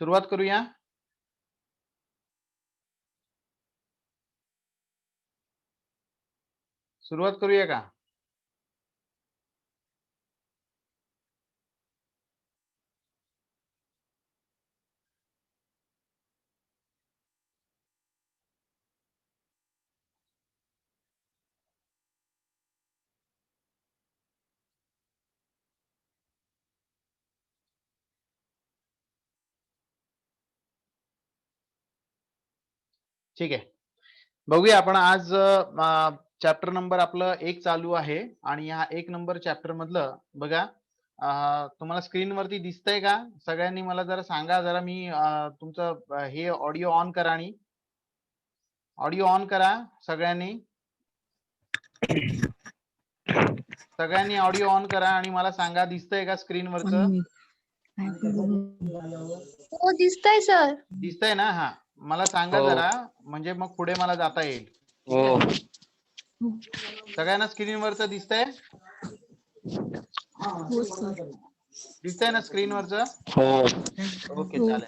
सुरुवात करूया. सुरुवात करूया का? ठीक आहे. बघूया आपण आज चॅप्टर नंबर आपलं 1 चालू आहे आणि ह्या 1 नंबर चॅप्टर मधलं बघा, तुम्हाला स्क्रीनवरती दिसतंय का? सगळ्यांनी मला जरा सांगा. जरा मी तुमचं हे ऑडिओ ऑन करा आणि ऑडिओ ऑन करा सगळ्यांनी. सगळ्यांनी ऑडिओ ऑन करा आणि मला सांगा दिसतंय का स्क्रीनवरचं? हो दिसतंय सर. दिसतंय ना? हा, मला सांगा जरा, म्हणजे मग पुढे मला जाता येईल. हो. सगळ्यांना स्क्रीनवरचं दिसतंय? दिसतंय ना स्क्रीनवरचं? हो. ओके, चालेल.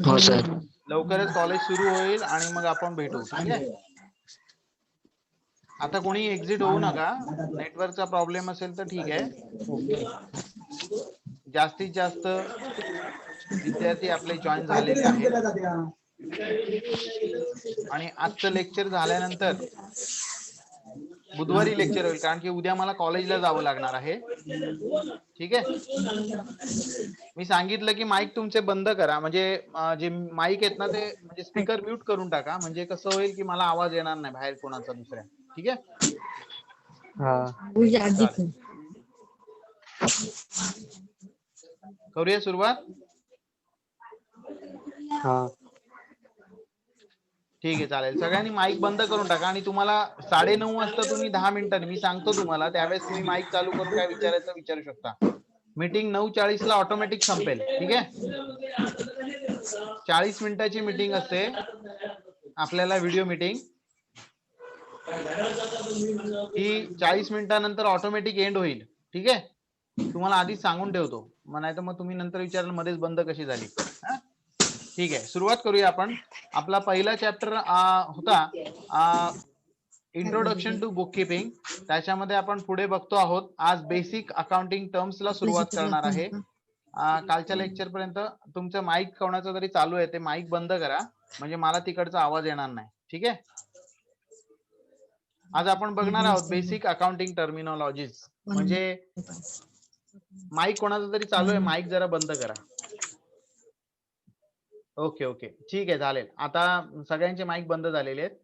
हो सर. लवकरच कॉलेज सुरू होईल आणि मग आपण भेटू. ठीक आहे. आता कोणी एक्झिट होऊ नका. नेटवर्कचा प्रॉब्लेम असेल तर ठीक आहे. जास्तीत जास्त विद्यार्थी आपले जॉईन झालेले आहेत आणि आजचं लेक्चर झाल्यानंतर बुधवारी लेक्चर होईल, कारण की उद्या मला कॉलेजला जावं लागणार आहे. ठीक आहे. मी सांगितलं की माईक तुमचे बंद करा, म्हणजे जे माईक आहेत ना ते म्हणजे स्पीकर म्यूट करून टाका, म्हणजे कसं होईल की मला आवाज येणार नाही बाहेर कोणाचा दुसऱ्या. ठीक आहे. करूया सुरुवात. ठीक आहे, चालेल. सगळ्यांनी माईक बंद करून टाका आणि तुम्हाला 9:30 वाजता तुम्ही 10 मिनिटांनी मी सांगतो तुम्हाला, त्यावेळेस तुम्ही माईक चालू करून काय विचारायचं विचारू शकता. मीटिंग 9:40 ला ऑटोमॅटिक संपेल. ठीक आहे. 40 मिनिटाची मीटिंग असते आपल्याला, व्हिडिओ मीटिंग. ही 40 मिनिटानंतर ऑटोमॅटिक एंड होईल. ठीक आहे. तुम्हाला आधीच सांगून ठेवतो, नाही तर मग तुम्ही नंतर विचाराल मध्येच बंद कशी झाली. ठीक आहे, सुरुवात करूया आपण. आपला पहिला चॅप्टर होता इंट्रोडक्शन टू बुक कीपिंग. त्याच्यामध्ये आपण पुढे बघतो आहोत. आज बेसिक अकाउंटिंग टर्म्सला सुरुवात करणार आहे. कालच्या लेक्चर पर्यंत तुमचं माईक कोणाचं तरी चालू आहे, ते माईक बंद करा, म्हणजे मला तिकडचा आवाज येणार नाही. ठीक आहे. आज आपण बघणार आहोत बेसिक अकाउंटिंग टर्मिनॉलॉजीज. म्हणजे माईक कोणाचं तरी चालू आहे, माईक जरा बंद करा. ओके ओके, ठीक आहे, चालेल. आता सगळ्यांचे माईक बंद झालेले आहेत.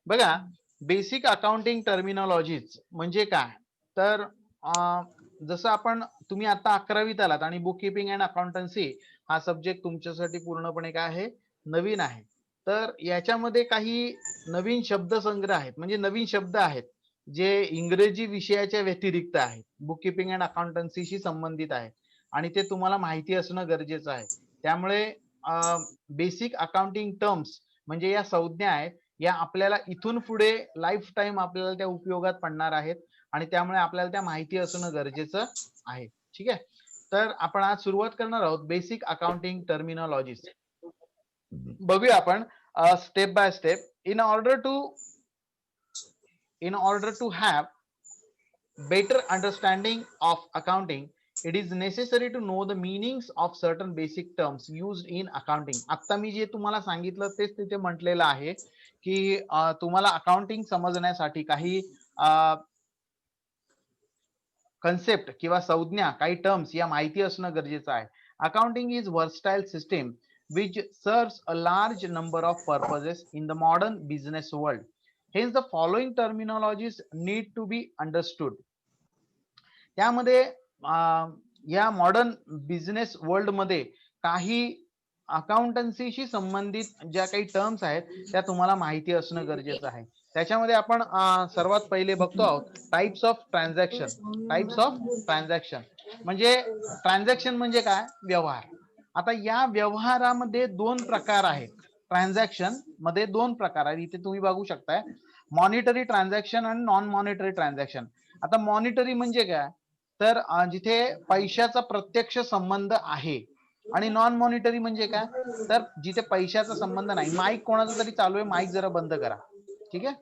बघा, बेसिक अकाउंटिंग टर्मिनॉलॉजीज म्हणजे काय, तर जसं तुम्ही आता 11वीत आलात आणि बुक कीपिंग अँड अकाउंटन्सी हा सब्जेक्ट तुमच्यासाठी पूर्णपणे काय आहे, नवीन आहे. तर याच्यामध्ये काही नवीन शब्दसंग्रह आहेत, म्हणजे नवीन शब्द आहेत जे इंग्रजी विषयाच्या व्यतिरिक्त आहेत, बुक कीपिंग अँड अकाउंटन्सीशी संबंधित आहेत आणि ते तुम्हाला माहिती असणं गरजेचं आहे. त्यामुळे बेसिक अकाउंटिंग टर्म्स म्हणजे या संज्ञा आहेत, या आपल्याला इथून पुढे लाईफ टाइम आपल्याला त्या उपयोगात पडणार आहेत आणि त्यामुळे आपल्याला त्या माहिती असणं गरजेचं आहे. ठीक आहे. तर आपण आज सुरुवात करणार आहोत बेसिक अकाउंटिंग टर्मिनॉलॉजीज. बघूया आपण step by step. In order to have better understanding of accounting, it is necessary to know the meanings of certain basic terms used in accounting. आता मी जे तुम्हाला सांगितलं तेच तिथे म्हटलेलं आहे की तुम्हाला अकाउंटिंग समजण्यासाठी काही कन्सेप्ट किंवा संज्ञा, काही टर्म्स या माहिती असणं गरजेचं आहे. Accounting is versatile system which serves a large number of purposes in the modern business world. Hence the following terminologies need to be understood. त्यामध्ये या मॉडर्न बिझनेस वर्ल्ड मध्ये काही अकाउंटन्सीशी संबंधित ज्या काही टर्म्स आहेत त्या तुम्हाला माहिती असणं गरजेचं आहे. त्याच्यामध्ये आपण सर्वात पहिले बघतो आहोत types of transaction. Types of transaction म्हणजे ट्रान्झॅक्शन म्हणजे काय, व्यवहार. आता या व्यवहारामध्ये दोन प्रकार आहेत. ट्रान्झॅक्शन मध्ये दोन प्रकार आहेत, इथे तुम्ही बघू शकताय, मॉनिटरी ट्रान्झॅक्शन आणि नॉन मॉनिटरी ट्रान्झॅक्शन. आता मॉनिटरी म्हणजे काय, तर जिथे पैशाचा प्रत्यक्ष संबंध आहे. आणि नॉन मॉनिटरी म्हणजे काय, तर जिथे पैशाचा संबंध नाही. माईक कोणाचा तरी चालू आहे, माईक जरा बंद करा. ठीक आहे,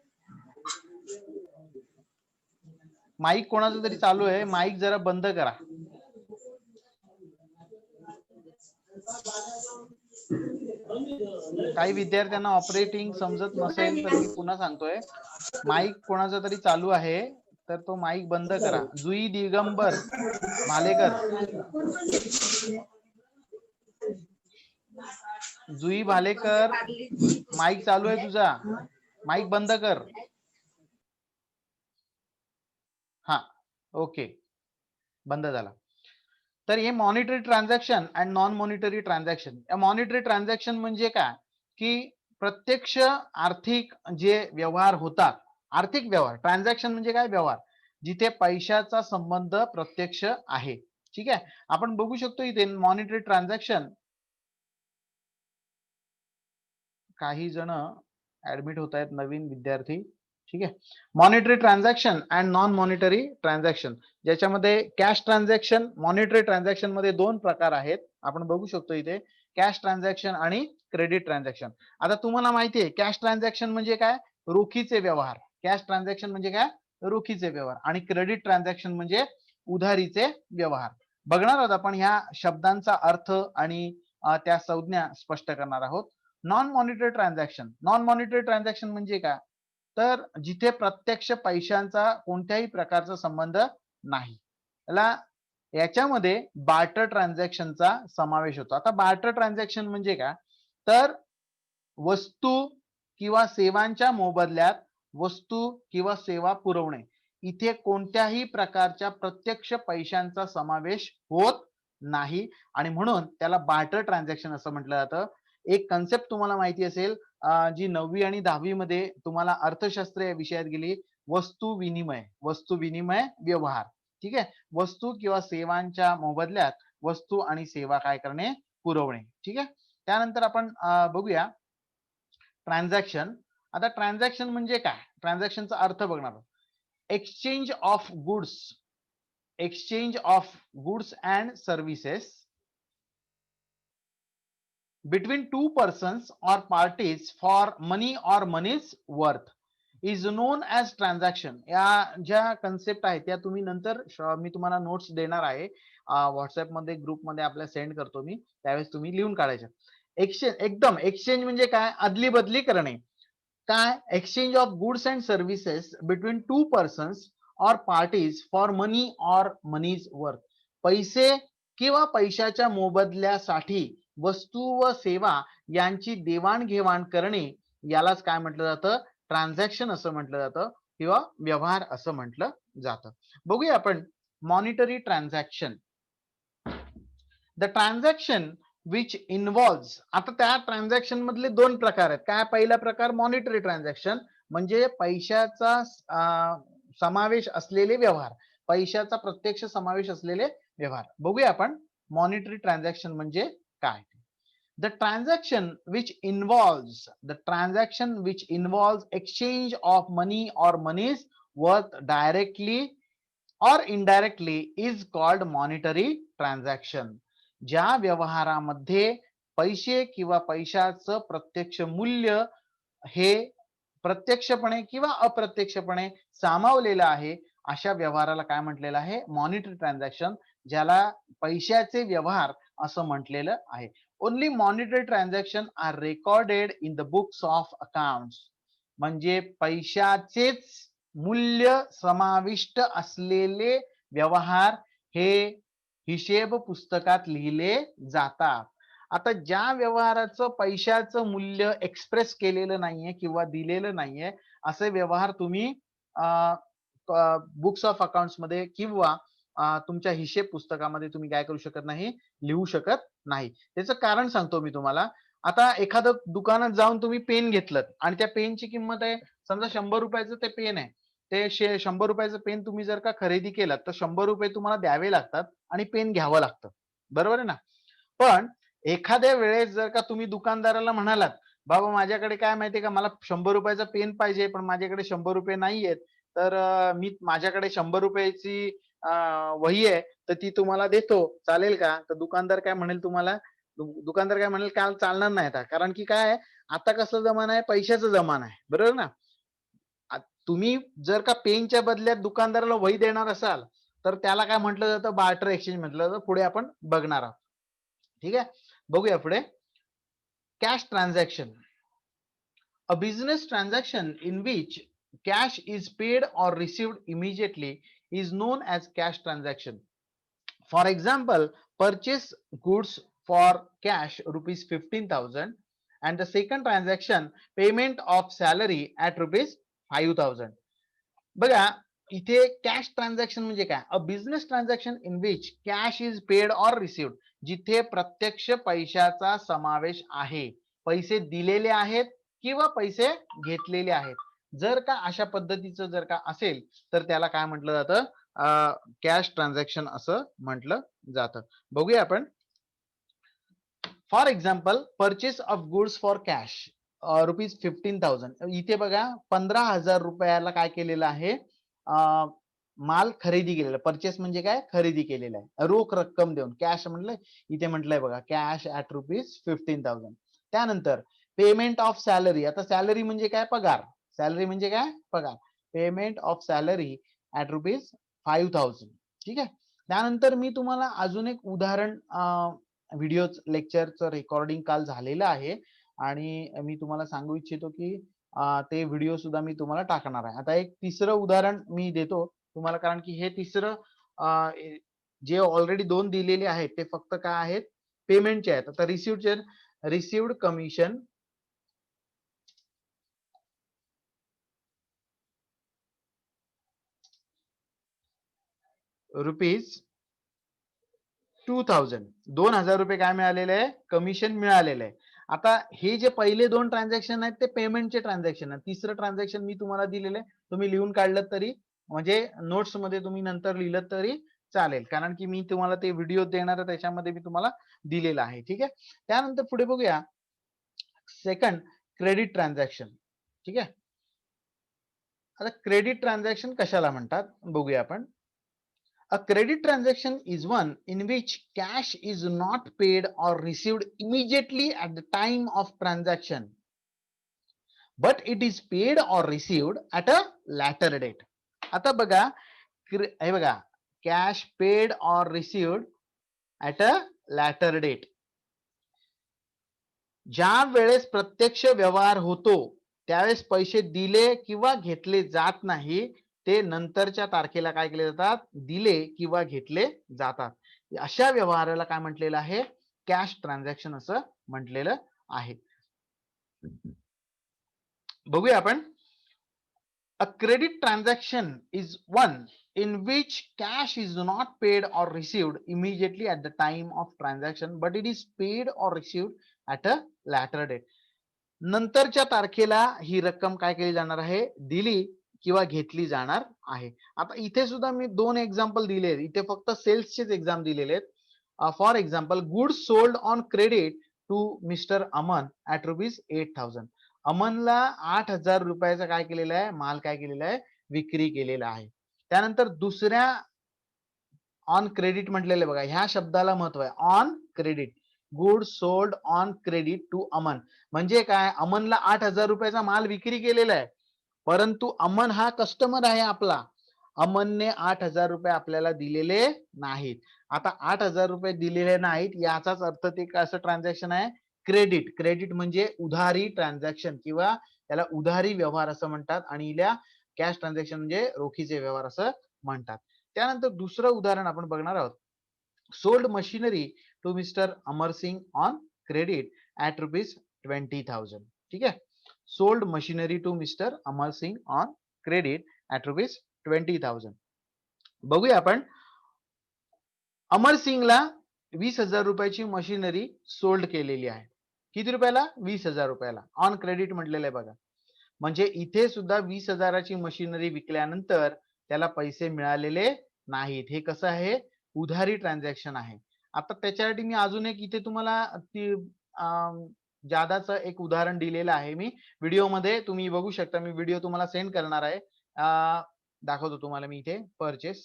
माईक कोणाचा तरी चालू आहे, माईक जरा बंद करा. काही विद्यार्थ्यांना ऑपरेटिंग समजत नसेल तर मी पुन्हा सांगतोय, माईक कोणाचा तरी चालू आहे तर तो माईक बंद करा. जुई दिगंबर भालेकर, जुई भालेकर, माईक चालू आहे तुझा, माईक बंद कर. हा, ओके, बंद झाला. तर हे monetary transaction and non monetary transaction. Monetary transaction म्हणजे काय, की प्रत्यक्ष आर्थिक जे व्यवहार होतात, आर्थिक व्यवहार, ट्रान्झॅक्शन म्हणजे काय, व्यवहार जिथे पैशाचा संबंध प्रत्यक्ष आहे. ठीक आहे, आपण बघू शकतो इथे मॉनिटरी ट्रान्झॅक्शन. काही जण ऍडमिट होत आहेत, नवीन विद्यार्थी. ठीक आहे, monetary transaction and non monetary transaction, ज्याच्यामध्ये कॅश ट्रान्झॅक्शन, मॉनिटरी ट्रान्झॅक्शन मध्ये दोन प्रकार आहेत. आपण बघू शकतो इथे कॅश ट्रान्झॅक्शन आणि क्रेडिट ट्रान्झॅक्शन. आता तुम्हाला माहिती आहे कॅश ट्रान्झॅक्शन म्हणजे काय, रोखीचे व्यवहार. कॅश ट्रान्झॅक्शन म्हणजे काय, रोखीचे व्यवहार. आणि क्रेडिट ट्रान्झॅक्शन म्हणजे उधारीचे व्यवहार. बघणार आहोत आपण ह्या शब्दांचा अर्थ आणि त्या संज्ञा स्पष्ट करणार आहोत. Non monetary transaction, non monetary transaction म्हणजे काय, तर जिथे प्रत्यक्ष पैशांचा कोणत्याही प्रकारचा संबंध नाही. याच्यामध्ये बार्टर ट्रान्झॅक्शनचा समावेश होतो. आता बार्टर ट्रान्झॅक्शन म्हणजे काय, तर वस्तू किंवा सेवांच्या मोबदल्यात वस्तू किंवा सेवा पुरवणे, इथे कोणत्याही प्रकारच्या प्रत्यक्ष पैशांचा समावेश होत नाही आणि म्हणून त्याला बार्टर ट्रान्झॅक्शन असं म्हटलं जातं. एक कन्सेप्ट तुम्हाला माहिती असेल, जी 9वी आणि 10वी मध्ये तुम्हाला अर्थशास्त्र या विषयात गेली, वस्तू विनिमय, वस्तू विनिमय व्यवहार. ठीक आहे, वस्तू किंवा सेवांच्या मोबदल्यात वस्तू आणि सेवा काय करणे, पुरवणे. ठीक आहे, त्यानंतर आपण बघूया ट्रान्झॅक्शन. आता ट्रान्झॅक्शन म्हणजे काय, ट्रान्झॅक्शनचा अर्थ बघणार आहोत. Exchange of goods, exchange of goods and services between two persons or parties for money or money's worth is known as transaction. या ज्या कन्सेप्ट आहेत त्या तुम्ही नंतर मी तुम्हाला नोट्स देणार आहे, व्हॉट्सअप मध्ये ग्रुप मध्ये आपल्या सेंड करतो मी, त्यावेळेस तुम्ही लिहून काढायचे. एक्सचेंज, एकदम एक्सचेंज म्हणजे काय, अदली बदली करणे. काय, exchange of goods and services between two persons और पार्टीज फॉर मनी और मनीज वर्थ. पैसे किंवा पैशाच्या मोबदल्यासाठी वस्तू व सेवा यांची देवाणघेवाण करणे, यालाच काय म्हटलं जातं, ट्रान्झॅक्शन असं म्हटलं जातं किंवा व्यवहार असं म्हटलं जातं. बघूया आपण monetary transaction. The transaction which involves, आता त्या ट्रान्झॅक्शन मधले दोन प्रकार आहेत. काय, पहिला प्रकार मॉनिटरी ट्रान्झॅक्शन म्हणजे पैशाचा समावेश असलेले व्यवहार, पैशाचा प्रत्यक्ष समावेश असलेले व्यवहार. बघूया आपण मॉनिटरी ट्रान्झॅक्शन म्हणजे काय. The transaction which involves exchange of money or money's worth directly or indirectly is called monetary transaction. ज्या व्यवहारामध्ये पैसे किंवा पैशाचं प्रत्यक्ष मूल्य हे प्रत्यक्षपणे किंवा अप्रत्यक्षपणे सामावलेलं आहे, अशा व्यवहाराला काय म्हटलेलं आहे, मॉनिटरी ट्रान्झॅक्शन, ज्याला पैशाचे व्यवहार असं म्हटलेलं आहे. Only monetary transaction are recorded in the books of accounts. म्हणजे पैशाचेच मूल्य समाविष्ट असलेले व्यवहार हे हिशेब पुस्तकात लिहिले जातात. आता ज्या व्यवहाराचं पैशाचं मूल्य एक्सप्रेस केलेलं नाहीये किंवा दिलेलं नाहीये, असे व्यवहार तुम्ही बुक्स ऑफ अकाउंट्स मध्ये किंवा तुमच्या हिशेब पुस्तकामध्ये तुम्ही काय करू शकत नाही, लिहू शकत नाही. त्याचं कारण सांगतो मी तुम्हाला. आता एखादं दुकानात जाऊन तुम्ही पेन घेतलं आणि त्या पेनची किंमत आहे समजा 100 रुपयाचं ते पेन आहे, ते 100 रुपयाचं पेन तुम्ही जर का खरेदी केलं तर 100 रुपये तुम्हाला द्यावे लागतात आणि पेन घ्यावं लागतं, बरोबर आहे ना. पण एखाद्या वेळेस जर का तुम्ही दुकानदाराला म्हणालात, बाबा माझ्याकडे काय माहितीये का, मला 100 रुपयाचा पेन पाहिजे पण माझ्याकडे 100 रुपये नाहीयेत, तर मी माझ्याकडे 100 रुपयाची वही आहे तर ती तुम्हाला देतो, चालेल का? तर दुकानदार काय म्हणेल तुम्हाला, दुकानदार काय म्हणेल, काल चालणार नाही आता, कारण की काय आहे, आता कसला जमाना आहे, पैशाचा जमाना आहे, बरोबर ना? तुम्ही जर का पेनच्या बदल्यात दुकानदाराला वही देणार असाल तर त्याला काय म्हटलं जातं, बार्टर एक्सचेंज म्हटलं जातं. पुढे आपण बघणार आहोत. ठीक आहे, बघूया पुढे. Cash transaction. A business transaction in which cash is paid or received immediately is known as cash transaction. For example, purchase goods for cash rupees 15,000 and the second transaction payment of salary at rupees 5,000. बघा इथे cash transaction म्हणजे काय, a business transaction in which cash is paid or received, जिथे प्रत्यक्ष पैशाचा समावेश आहे, पैसे दिलेले आहेत किंवा पैसे घेतलेले आहेत. जर का अशा पद्धतीचं जर का असेल तर त्याला काय म्हटलं जातं, कॅश ट्रान्झॅक्शन असं म्हटलं जातं. बघूया आपण. For example, purchase of goods for cash rupees 15,000. इथे बघा 15,000 रुपयाला काय केलेलं आहे, माल खरेदी केलेला. परचेस म्हणजे काय, खरेदी केलेला आहे रोख रक्कम देऊन. कॅश म्हटलंय, इथे म्हटलंय बघा कॅश ऍट रुपीज 15,000. त्यानंतर पेमेंट ऑफ सॅलरी. आता सॅलरी म्हणजे काय, पगार. सॅलरी म्हणजे काय, पगार. Payment of salary at rupees 5,000. ठीक आहे. त्यानंतर मी तुम्हाला अजून एक उदाहरण, व्हिडिओ लेक्चरचं रेकॉर्डिंग काल झालेलं आहे आणि मी तुम्हाला सांगू इच्छितो की ते व्हिडिओ सुद्धा मी तुम्हाला टाकणार आहे. आता एक तिसरं उदाहरण मी देतो तुम्हाला, कारण की हे तिसरं जे ऑलरेडी 2 दिलेले आहेत ते फक्त काय आहेत, पेमेंटचे आहेत. आता रिसिव्ड कमिशन रुपीज 2,000. 2,000 रुपये काय मिळालेले आहे, कमिशन मिळालेलं आहे. आता हे जे पहिले 2 ट्रान्झॅक्शन आहेत ते पेमेंटचे ट्रान्झॅक्शन आहेत. तिसरं ट्रान्झॅक्शन मी तुम्हाला दिलेलं आहे, तुम्ही लिहून काढलं तरी, म्हणजे नोट्स मध्ये तुम्ही नंतर लिहिलं तरी चालेल, कारण की मी तुम्हाला ते व्हिडिओ देणार आहे त्याच्यामध्ये मी तुम्हाला दिलेलं आहे. ठीक आहे. त्यानंतर पुढे बघूया सेकंड, क्रेडिट ट्रान्झॅक्शन. ठीक आहे. आता क्रेडिट ट्रान्झॅक्शन कशाला म्हणतात बघूया आपण. A credit transaction is one in which cash is not paid or received immediately at the time of transaction, but it is paid or received at a later date. आता बघा, हे बघा, cash paid or received at a later date. ज्या वेळेस प्रत्यक्ष व्यवहार होतो त्यावेळेस पैसे दिले किंवा घेतले जात नाही, ते नंतरच्या तारखेला काय केले जातात, दिले किंवा घेतले जातात. अशा व्यवहाराला काय म्हटलेलं आहे, कॅश ट्रान्झॅक्शन असं म्हटलेलं आहे. बघूया आपण. A credit transaction is one in which cash is not paid or received immediately at the time of transaction, but it is paid or received at a later date. नंतरच्या तारखेला ही रक्कम काय केली जाणार आहे, दिली किंवा घेतली जाणार आहे. आता इथे सुद्धा मी 2 एक्झाम्पल दिले आहेत. इथे फक्त सेल्सचेच एक्झाम दिलेले आहेत. For example, goods sold on credit to mister Aman at rupees 8,000. अमनला 8,000 रुपयाचा काय केलेला आहे, माल काय केलेला आहे, विक्री केलेला आहे. त्यानंतर दुसऱ्या ऑन क्रेडिट म्हटलेलं बघा, ह्या शब्दाला महत्व आहे, on credit. Good sold on credit to Aman म्हणजे काय, अमनला 8,000 रुपयाचा माल विक्री केलेला आहे, परंतु अमन हा कस्टमर आहे आपला. अमनने 8,000 रुपये आपल्याला दिलेले नाहीत. आता 8,000 रुपये दिलेले नाहीत याचाच अर्थ ते कसं ट्रान्झॅक्शन आहे, क्रेडिट. क्रेडिट म्हणजे उधारी ट्रान्झॅक्शन किंवा त्याला उधारी व्यवहार असं म्हणतात, आणि इला कॅश ट्रान्झॅक्शन म्हणजे रोखीचे व्यवहार असं म्हणतात. त्यानंतर दुसरं उदाहरण आपण बघणार आहोत. Sold machinery to mister Amarsingh on credit at rupees 20,000. ठीक आहे. Sold machinery to mister Amarsingh on credit at rupees 20,000. बघूया आपण. अमरसिंगला 20,000 रुपयाची मशिनरी सोल्ड केलेली आहे. किती रुपयाला, 20,000 रुपयाला. ऑन क्रेडिट म्हटलेलं आहे बघा. म्हणजे इथे सुद्धा 20,000ची मशिनरी विकल्यानंतर त्याला पैसे मिळालेले नाहीत. हे कसं आहे, उधारी ट्रान्झॅक्शन आहे. आता त्याच्यासाठी मी अजून एक इथे तुम्हाला जादाचं एक उदाहरण दिलेलं आहे मी व्हिडिओमध्ये, तुम्ही बघू शकता. मी व्हिडिओ तुम्हाला सेंड करणार आहे. दाखवतो तुम्हाला मी इथे. परचेस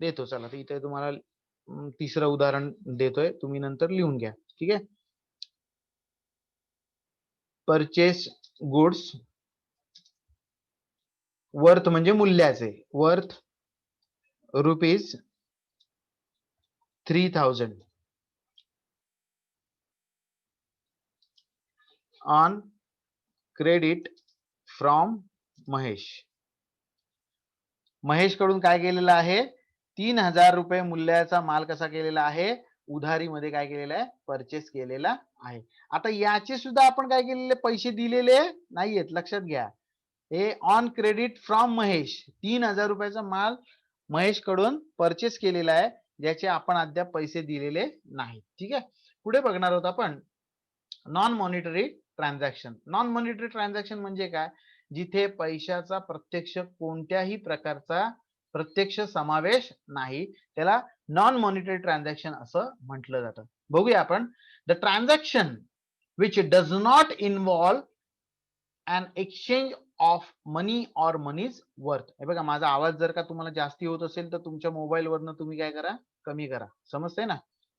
देतो. चला तर इथे तुम्हाला तिसरं उदाहरण देतोय, तुम्ही नंतर लिहून घ्या. ठीक आहे. परचेस गुड्स वर्थ म्हणजे मूल्याचे, worth rupees 3000 on credit from Mahesh. Mahesh कडून काय केलेलं आहे, 3000 रुपये मूल्याचा माल कसा केलेला आहे, उधारीमध्ये काय केलेला आहे, परचेस केलेला आहे. आता याचे सुद्धा आपण काय केलेले, पैसे दिलेले नाहीयेत, लक्षात घ्या. हे ऑन क्रेडिट फ्रॉम महेश, 3000 रुपयाचा माल महेश कडून परचेस केलेला आहे, ज्याचे आपण अद्याप पैसे दिलेले नाही. ठीक आहे. पुढे बघणार आहोत आपण non monetary transaction. Non monetary transaction म्हणजे काय, जिथे पैशाचा प्रत्यक्ष कोणत्याही प्रकारचा प्रत्यक्ष समावेश नाही, त्याला नॉन मॉनिटरी ट्रान्झॅक्शन असं म्हटलं जातं. बघूया आपण. The transaction which does not involve an exchange of money or money's worth. हे बघा, माझा आवाज जर का तुम्हाला जास्ती होत असेल तर तुमच्या मोबाईल वरनं तुम्ही काय करा, कमी करा. समजतंय ना,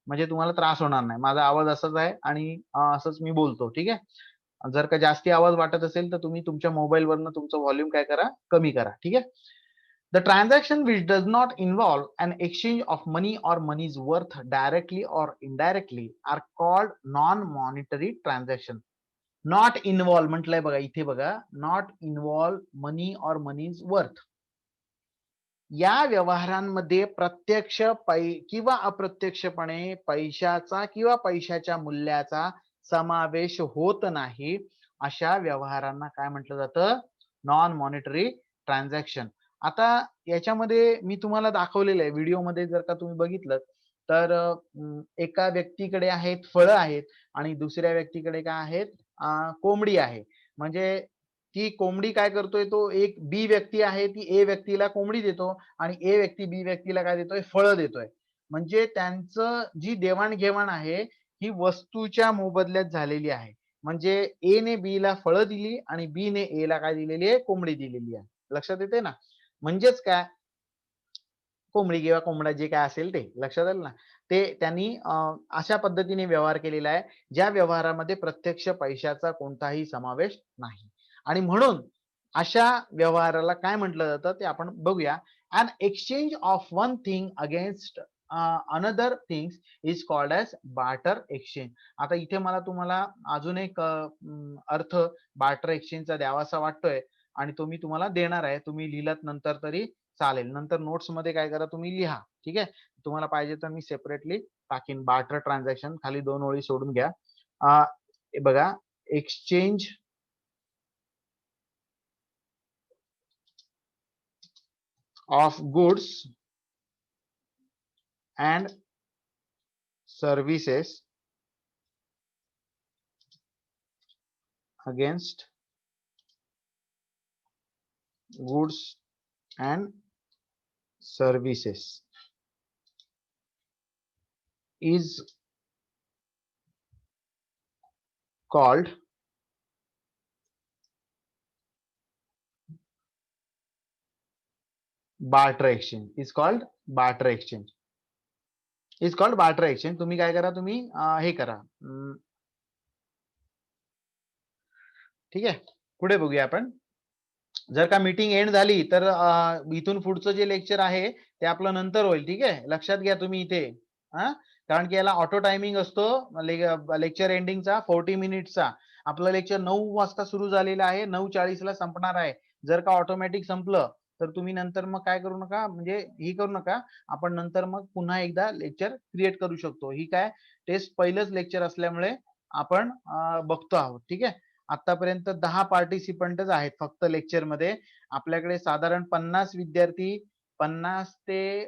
म्हणजे तुम्हाला त्रास होणार नाही. माझा आवाज असाच आहे आणि असंच मी बोलतो. ठीक आहे. जर का जास्ती आवाज वाटत असेल तर तुम्ही तुमच्या मोबाईल वरनं तुमचं व्हॉल्यूम काय करा, कमी करा. ठीक आहे. The transaction which does not involve an exchange of money or money's worth directly or indirectly are called non-monetary transaction. Not involve म्हटलंय बघा, इथे बघा, not involve money or money's worth. या व्यवहारांमध्ये प्रत्यक्ष किंवा अप्रत्यक्षपणे पैशाचा किंवा पैशाच्या मूल्याचा समावेश होत नाही, अशा व्यवहारांना काय म्हटलं जातं, नॉन मॉनिटरी ट्रान्झॅक्शन. आता याच्यामध्ये मी तुम्हाला दाखवलेलं आहे व्हिडिओमध्ये, जर का तुम्ही बघितलं तर एका व्यक्तीकडे आहेत फळं आहेत आणि दुसऱ्या व्यक्तीकडे काय आहेत, कोंबडी आहे. म्हणजे ती कोंबडी काय करतोय, तो एक बी व्यक्ती आहे, ती ए व्यक्तीला कोंबडी देतो आणि ए व्यक्ती बी व्यक्तीला काय देतोय, फळं देतोय. म्हणजे त्यांचं जी देवाणघेवाण आहे ही वस्तूच्या मोबदल्यात झालेली आहे. म्हणजे ए ने बी ला फळं दिली आणि बी ने ए ला काय दिलेली आहे, कोंबडी दिलेली आहे. लक्षात येते ना. म्हणजेच काय, कोंबडी किंवा कोंबडा जे काय असेल ते, लक्षात आलं ना. ते त्यांनी अशा पद्धतीने व्यवहार केलेला आहे, ज्या व्यवहारामध्ये प्रत्यक्ष पैशाचा कोणताही समावेश नाही. आणि म्हणून अशा व्यवहाराला काय म्हटलं जातं ते आपण बघूया. An exchange of one thing against another things is called as barter exchange. आता इथे मला तुम्हाला अजून एक अर्थ बार्टर एक्सचेंजचा द्यावासा वाटतोय आणि तो मी तुम्हाला देणार आहे. तुम्ही लिहिलात नंतर तरी चालेल, नंतर नोट्स मध्ये काय करा, तुम्ही लिहा. ठीक आहे. तुम्हाला पाहिजे तर मी सेपरेटली टाकीन. बार्टर ट्रान्झॅक्शन खाली 2 ओळी सोडून घ्या. हे बघा, exchange of goods and services against goods and services is called barter exchange. Is called barter exchange. Is called barter exchange. तुम्ही काय करा, तुम्ही हे करा. ठीक आहे. पुढे बघूया आपण. जर का मीटिंग एंड झाली तर इथून पुढचं जे लेक्चर आहे ते आपलं नंतर होईल. ठीक आहे. लक्षात घ्या तुम्ही इथे, कारण की याला ऑटो टायमिंग असतो लेक्चर एंडिंगचा 40 मिनिटचा. आपलं लेक्चर 9 वाजता सुरू झालेलं आहे, 9:40 ला संपणार आहे. जर का ऑटोमॅटिक संपलं तर तुम्ही नंतर मग काय करू नका, म्हणजे ही करू नका. आपण नंतर मग पुन्हा एकदा लेक्चर क्रिएट करू शकतो. ही काय टेस्ट पहिलंच लेक्चर असल्यामुळे आपण बघतो आहोत. ठीक आहे. आतापर्यंत 10 पार्टिसिपंटच आहेत फक्त लेक्चर मध्ये. आपल्याकडे साधारण 50 विद्यार्थी, 50 ते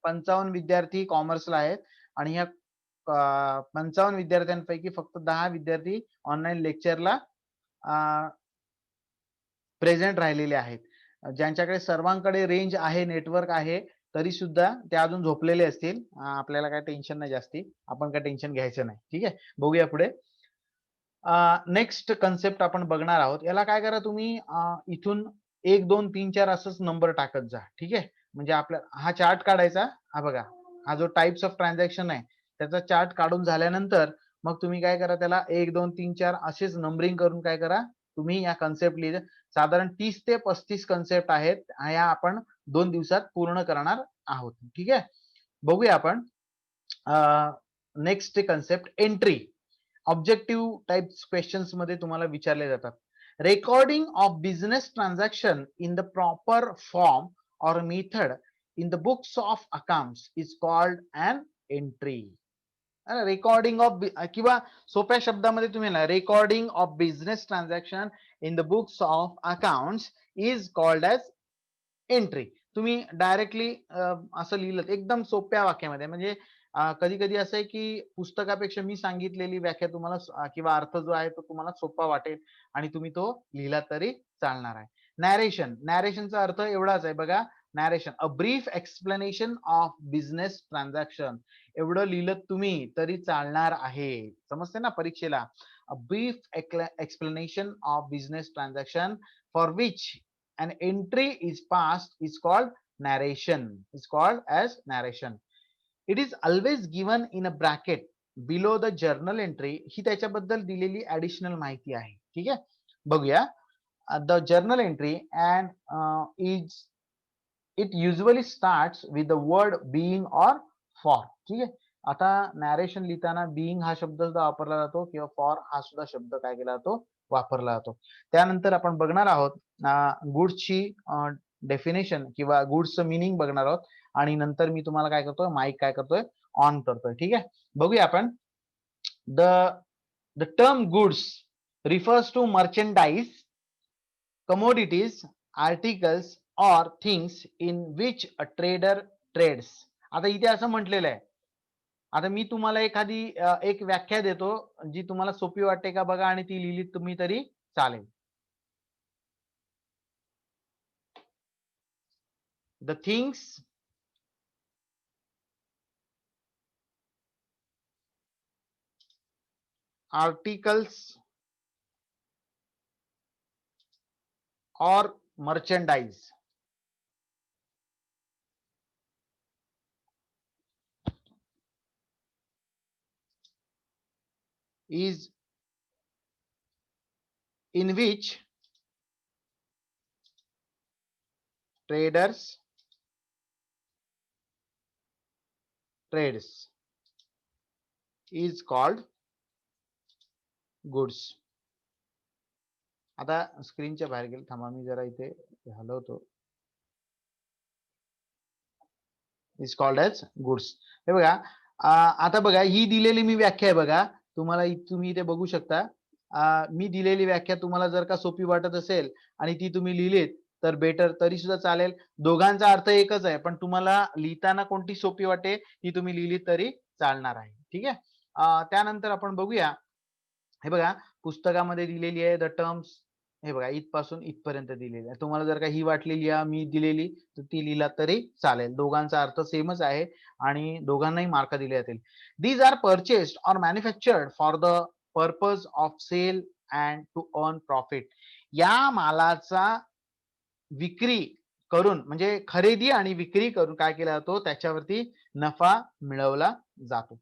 55 विद्यार्थी कॉमर्सला आहेत आणि ह्या 55 विद्यार्थ्यांपैकी फक्त 10 विद्यार्थी ऑनलाईन लेक्चरला प्रेझेंट राहिलेले आहेत. ज्यांच्याकडे सर्वांकडे रेंज आहे, नेटवर्क आहे, तरी सुद्धा ते अजून झोपलेले असतील. आपल्याला काय टेन्शन नाही जास्ती, आपण काय टेन्शन घ्यायचं नाही. ठीक आहे. बघूया पुढे. नेक्स्ट कन्सेप्ट आपण बघणार आहोत. याला काय करा, तुम्ही इथून 1 2 3 4 असंच नंबर टाकत जा. ठीक आहे. म्हणजे आपल्या हा चार्ट काढायचा. हा बघा, हा जो टाइप्स ऑफ ट्रान्झॅक्शन आहे त्याचा चार्ट काढून झाल्यानंतर मग तुम्ही काय करा, त्याला 1 2 3 4 असेच नंबरिंग करून काय करा, तुम्ही या कन्सेप्ट लिहिलं. साधारण 30 ते 35 कन्सेप्ट आहेत, या आपण 2 दिवसात पूर्ण करणार आहोत. ठीक आहे, बघूया आपण next concept entry. Objective types questions मध्ये तुम्हाला विचारले जातात. Recording of business transaction in the proper form or method in the books of accounts is called an entry. Recording of किंवा सोप्या शब्दामध्ये तुम्ही ना, recording of business transaction in the books of accounts is called as entry. तुम्ही directly असं लिहिलं एकदम सोप्या वाक्यामध्ये. म्हणजे कधी कधी असं आहे की पुस्तकापेक्षा मी सांगितलेली व्याख्या तुम्हाला किंवा अर्थ जो आहे तो तुम्हाला सोपा वाटेल आणि तुम्ही तो लिहिला तरी चालणार आहे. नॅरेशन. नॅरेशनचा अर्थ एवढाच आहे बघा. Narration, a brief explanation of business transaction. एवढं लिहिलं तुम्ही तरी चालणार आहे. समजते ना परीक्षेला. A brief explanation of business transaction for which an entry is passed is called narration, is called as narration. It is always given in a bracket below the journal entry. ही त्याच्याबद्दल दिलेली ऍडिशनल माहिती आहे. ठीक आहे, बघूया. The journal entry and is it usually starts with the word being or for. ठीक आहे, आता नॅरेशन लिहिताना being हा शब्द सुद्धा वापरला जातो किंवा for हा सुद्धा शब्द काय केला जातो, वापरला जातो. त्यानंतर आपण बघणार आहोत गुड्सची डेफिनेशन किंवा गुड्सचं मिनिंग बघणार आहोत आणि नंतर मी तुम्हाला काय करतोय, माईक काय करतोय, ऑन करतोय. ठीक आहे, बघूया आपण. The the term goods refers to merchandise, commodities, articles or things in which a trader trades. आता इथे असं म्हटलेलं आहे. आता मी तुम्हाला एखादी एक व्याख्या देतो जी तुम्हाला सोपी वाटते का बघा आणि ती लिहिली तुम्ही तरी चालेल. The things articles or merchandise is in which traders trades is called goods. आता स्क्रीनच्या बाहेर गेल, थांबा मी जरा इथे हलवतो. Is called as goods. हे बघा, आता बघा ही दिलेली मी व्याख्या आहे बघा. तुम्हाला तुम्ही इथे बघू शकता. मी दिलेली व्याख्या तुम्हाला जर का सोपी वाटत असेल आणि ती तुम्ही लिहिलीत तर बेटर, तरी सुद्धा चालेल. दोघांचा अर्थ एकच आहे, पण तुम्हाला लिहिताना कोणती सोपी वाटे ती तुम्ही लिहिलीत तरी चालणार आहे. ठीक आहे, त्यानंतर आपण बघूया. हे बघा, पुस्तकामध्ये दिलेली आहे द टर्म्स. हे बघा, इथपासून इथपर्यंत दिलेली आहे. तुम्हाला जर का ही वाटलेली मी दिलेली तर ती लिहिला तरी चालेल. दोघांचा अर्थ सेमच आहे आणि दोघांनाही मार्क दिले जातील. दीज आर परचेस्ड और manufactured for the purpose of sale and to earn profit. या मालाचा विक्री करून म्हणजे खरेदी आणि विक्री करून काय केला जातो, त्याच्यावरती नफा मिळवला जातो.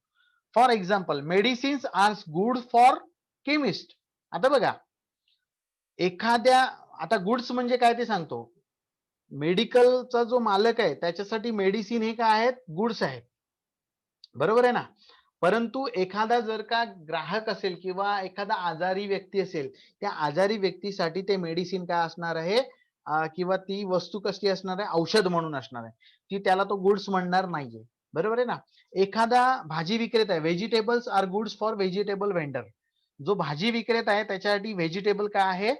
For example, medicines are good for chemist. आता बघा, एखाद्या, आता गुड्स म्हणजे काय ते सांगतो. मेडिकलचा जो मालक आहे त्याच्यासाठी मेडिसिन हे काय आहेत, गुड्स आहेत. बरोबर आहे ना. परंतु एखादा जर का ग्राहक असेल किंवा एखादा आजारी व्यक्ती असेल, त्या आजारी व्यक्तीसाठी ते मेडिसिन काय असणार आहे, किंवा ती वस्तू कसली असणार आहे, औषध म्हणून असणार आहे. ती त्याला तो गुड्स म्हणणार नाहीये. बरोबर आहे ना. एखादा भाजी विक्रेता आहे, vegetables are goods for vegetable vendor. जो भाजी विक्रेता आहे त्याच्यासाठी व्हेजिटेबल काय आहे,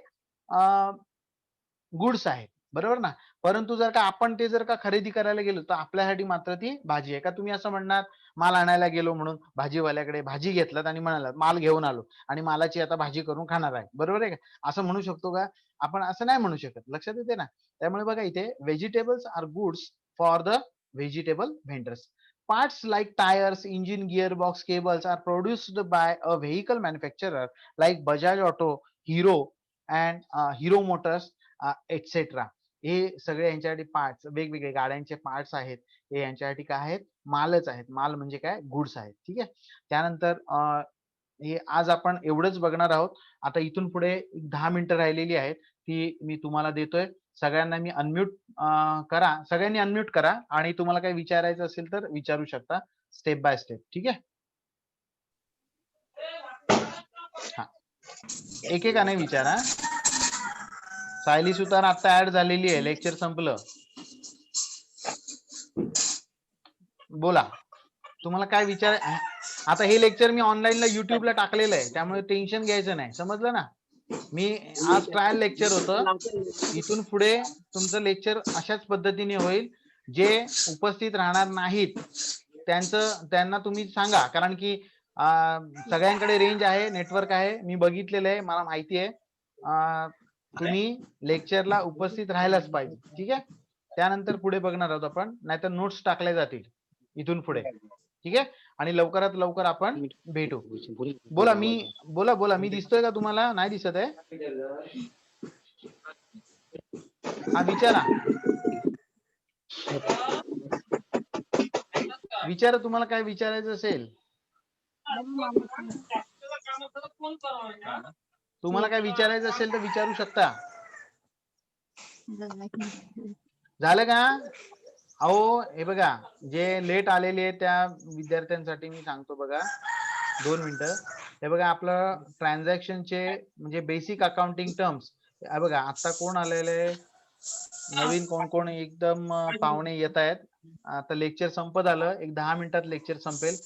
गुड्स आहे. बरोबर ना. परंतु जर का आपण ते जर का खरेदी करायला गेलो तर आपल्यासाठी मात्र ती भाजी आहे. का तुम्ही असं म्हणणार, माल आणायला गेलो म्हणून भाजीवाल्याकडे भाजी घेतलात आणि म्हणालात माल घेऊन आलो आणि मालाची आता भाजी करून खाणार आहे. बरोबर आहे का, असं म्हणू शकतो का आपण? असं नाही म्हणू शकत. लक्षात येते ना. त्यामुळे बघा, इथे vegetables are goods for the vegetable vendors. Parts like tires, engine, gearbox, cables are produced by a vehicle manufacturer like Bajaj Auto, Hero and Hero Motors, etc. हे सगळे यांच्यासाठी पार्ट्स, वेगवेगळे गाड्यांचे पार्ट्स आहेत, हे यांच्यासाठी काय आहेत, मालच आहेत. माल म्हणजे काय, गुड्स आहेत. ठीक आहे. त्यानंतर हे आज आपण एवढंच बघणार आहोत. आता इथून पुढे 10 मिनिटं राहिलेली आहेत, ती मी तुम्हाला देतोय. सगळ्यांना मी अनम्यूट करा, सगळ्यांनी अनम्यूट करा आणि तुम्हाला काही विचारायचं असेल तर विचारू शकता स्टेप बाय स्टेप. ठीक आहे. हा, एकेकाने विचारा. सायली सुतार आता ऍड झालेली आहे, लेक्चर संपलं. बोला, तुम्हाला काय विचार. आता हे लेक्चर मी ऑनलाईनला युट्यूबला टाकलेलं आहे, त्यामुळे टेन्शन घ्यायचं नाही, समजलं ना. मी आज ट्रायल लेक्चर होतं, इथून पुढे तुमचं लेक्चर अशाच पद्धतीने होईल. जे उपस्थित राहणार नाहीत त्यांना तुम्ही सांगा, कारण की सगळ्यांकडे रेंज आहे, नेटवर्क आहे, मी बघितलेलं आहे, मला माहिती आहे. तुम्ही लेक्चरला उपस्थित राहायलाच पाहिजे. ठीक आहे. त्यानंतर पुढे बघणार आहोत आपण, नाहीतर नोट्स टाकल्या जातील इथून पुढे. ठीक आहे. आणि लवकरात लवकर आपण भेटू. बोला, मी दिसतोय का तुम्हाला, नाही दिसत आहे? हा, विचारा तुम्हाला काय विचारायचं असेल. तुम्हाला काय विचारायचं असेल तर विचारू शकता. झालं का? अहो, हे बघा, जे लेट आलेले आहेत त्या विद्यार्थ्यांसाठी मी सांगतो बघा, 2 मिनिटं. हे बघा, आपलं ट्रान्झॅक्शनचे म्हणजे बेसिक अकाउंटिंग टर्म्स. हे बघा, आता कोण आलेले नवीन, कोण एकदम पाहुणे येत आहेत. आता लेक्चर संपत आलं, एक 10 मिनिटात लेक्चर संपेल.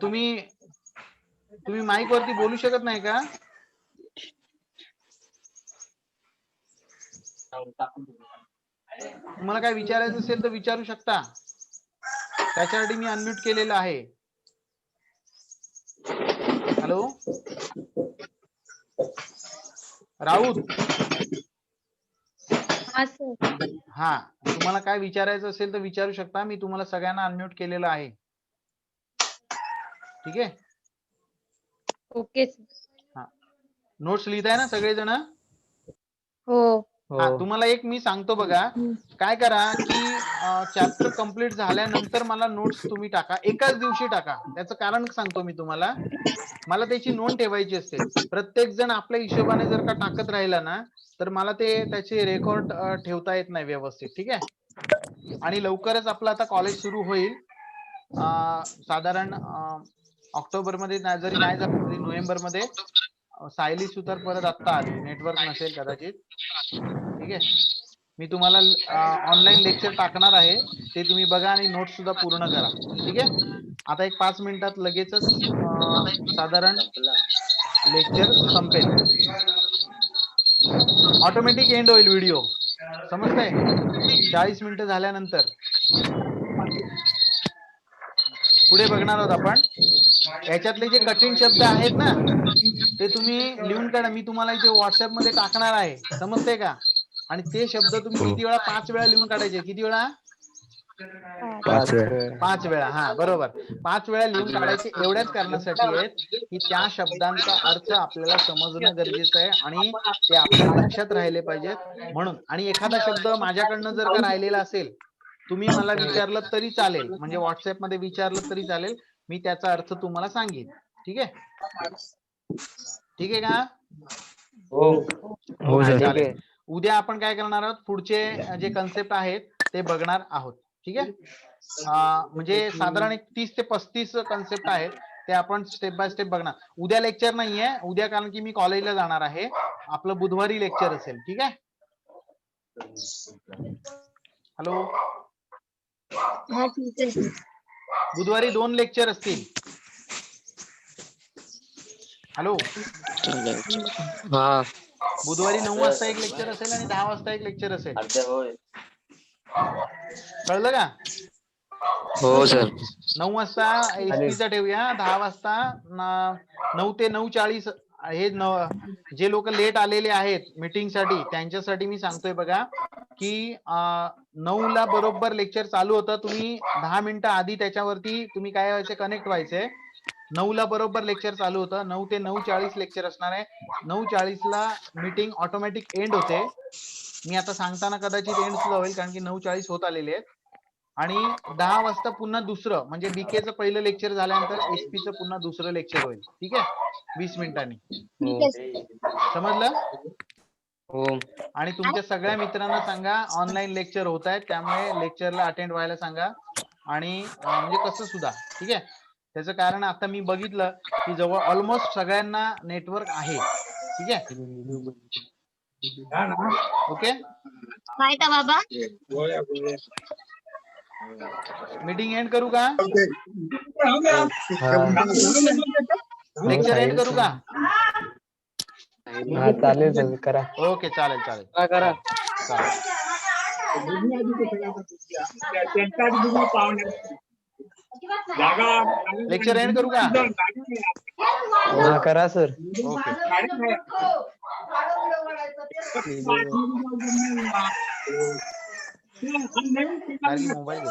तुम्ही माईक वरती बोलू शकत नाही का? तुम्हाला काय विचारायचं असेल तर विचारू शकता, त्याच्यासाठी मी अनम्यूट केलेलं आहे. हॅलो राऊत. हा, तुम्हाला काय विचारायचं असेल तर विचारू शकता, मी तुम्हाला सगळ्यांना अनम्यूट केलेलं आहे. ठीक आहे. ओके. हा, नोट्स लिहिताय ना सगळेजण? हो. हा, तुम्हाला एक मी सांगतो बघा, काय करा की चॅप्टर कंप्लीट झाल्यानंतर मला नोट्स तुम्ही टाका, एकाच दिवशी टाका. त्याचं कारण सांगतो मी तुम्हाला. मला त्याची नोंद ठेवायची असते. प्रत्येक जण आपल्या हिशोबाने जर का टाकत राहिला ना, तर मला त्याचे रेकॉर्ड ठेवता येत नाही व्यवस्थित. ठीक आहे. आणि लवकरच आपलं आता कॉलेज सुरू होईल. साधारण ऑक्टोबर मध्ये जरी नाही झालं तरी नोव्हेंबर मध्ये. सायली सुतार परत आता आली, नेटवर्क नसेल कदाचित. ठीक आहे. मी तुम्हाला ऑनलाईन लेक्चर टाकणार आहे, ते तुम्ही बघा आणि नोट्स सुद्धा पूर्ण करा. ठीक आहे. आता एक 5 मिनिटात लगेचच साधारण लेक्चर संपेल. ऑटोमॅटिक एंड होईल व्हिडिओ, समजतंय? 40 मिनिटं झाल्यानंतर पुढे बघणार आहोत आपण. याच्यातले जे कठीण शब्द आहेत ना, ते तुम्ही लिहून काढा. मी तुम्हाला इथे व्हॉट्सअप मध्ये टाकणार आहे, समजतंय का? आणि ते शब्द तुम्ही किती वेळा, 5 वेळा लिहून काढायचे. किती वेळा? 5 वेळा. हा, बरोबर, 5 वेळा लिहून काढायचे. एवढ्याच कारणासाठी आहेत की त्या शब्दांचा अर्थ आपल्याला समजणं गरजेचं आहे आणि ते आपल्या लक्षात राहिले पाहिजेत म्हणून. आणि एखादा शब्द माझ्याकडनं जर का राहिलेला असेल, तुम्ही मला विचारलं तरी चालेल, म्हणजे व्हॉट्सअप मध्ये विचारलं तरी चालेल, मी त्याचा अर्थ तुम्हाला सांगेन. ठीक आहे. ठीक आहे का? हो सर. चालेल. उद्या आपण काय करणार आहोत, पुढचे जे कन्सेप्ट आहेत ते बघणार आहोत. ठीक आहे. म्हणजे साधारण एक 30 ते 35 कन्सेप्ट आहेत, ते आपण स्टेप बाय स्टेप बघणार. उद्या लेक्चर नाहीये उद्या, कारण की मी कॉलेजला जाणार आहे. आपलं बुधवारी लेक्चर असेल. ठीक आहे. हॅलो, हा, ठीक आहे. बुधवारी 2 लेक्चर असतील. हॅलो, हा, बुधवारी 9 वाजता एक लेक्चर असेल आणि 10 वाजता एक लेक्चर असेल. कळलं का? हो सर. 9 वाजता एसपीचा ठेवूया, 10 वाजता 9 ते 9:40. हे जे लोक लेट आलेले आहेत मीटिंग साठी, त्यांच्यासाठी मी सांगतोय बघा की 9 ला बरोबर लेक्चर चालू होतं. तुम्ही 10 मिनिटं आधी त्याच्यावरती तुम्ही काय व्हायचे, कनेक्ट व्हायचे 9 ला बरोबर लेक्चर चालू होतं. 9 ते 9:40 लेक्चर असणार आहे. 9:40 ला मीटिंग ऑटोमॅटिक एंड होते. मी आता सांगताना कदाचित एंड सुद्धा होईल कारण की 9:40 होत आलेले आहेत. आणि 10 वाजता पुन्हा दुसरं म्हणजे बीकेचं पहिलं लेक्चर झाल्यानंतर एसपीचं पुन्हा दुसरं लेक्चर होईल. ठीक आहे, 20 मिनिटांनी. ठीक आहे सर. समजलं? हो. आणि तुमच्या सगळ्या मित्रांना सांगा ऑनलाईन लेक्चर होत आहेत, त्यामुळे लेक्चरला अटेंड व्हायला सांगा. आणि म्हणजे कसं सुद्धा, ठीक आहे. त्याचं कारण आता मी बघितलं की जवळ ऑलमोस्ट सगळ्यांना नेटवर्क आहे. ठीक आहे, ओके. काय का बाबा? मीटिंग एंड करू का? हा. लेक्चर एंड करू का? हा चालेल सर करा. ओके, चालेल चालेल करा. चालेल. लेक्चर एंड करू का? हा करा सर. ओके. मोबाईल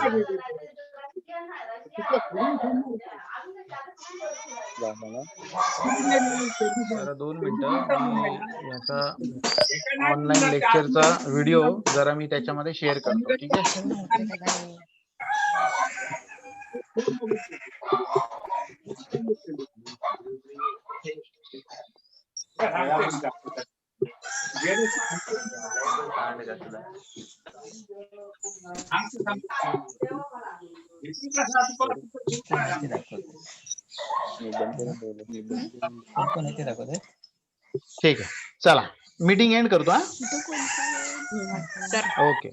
जरा 2 मिनिटं याचा ऑनलाईन लेक्चरचा व्हिडिओ जरा मी त्याच्यामध्ये शेअर करतो. ठीक आहे. ठीक आहे, चला मीटिंग एंड करतो. हा, ओके.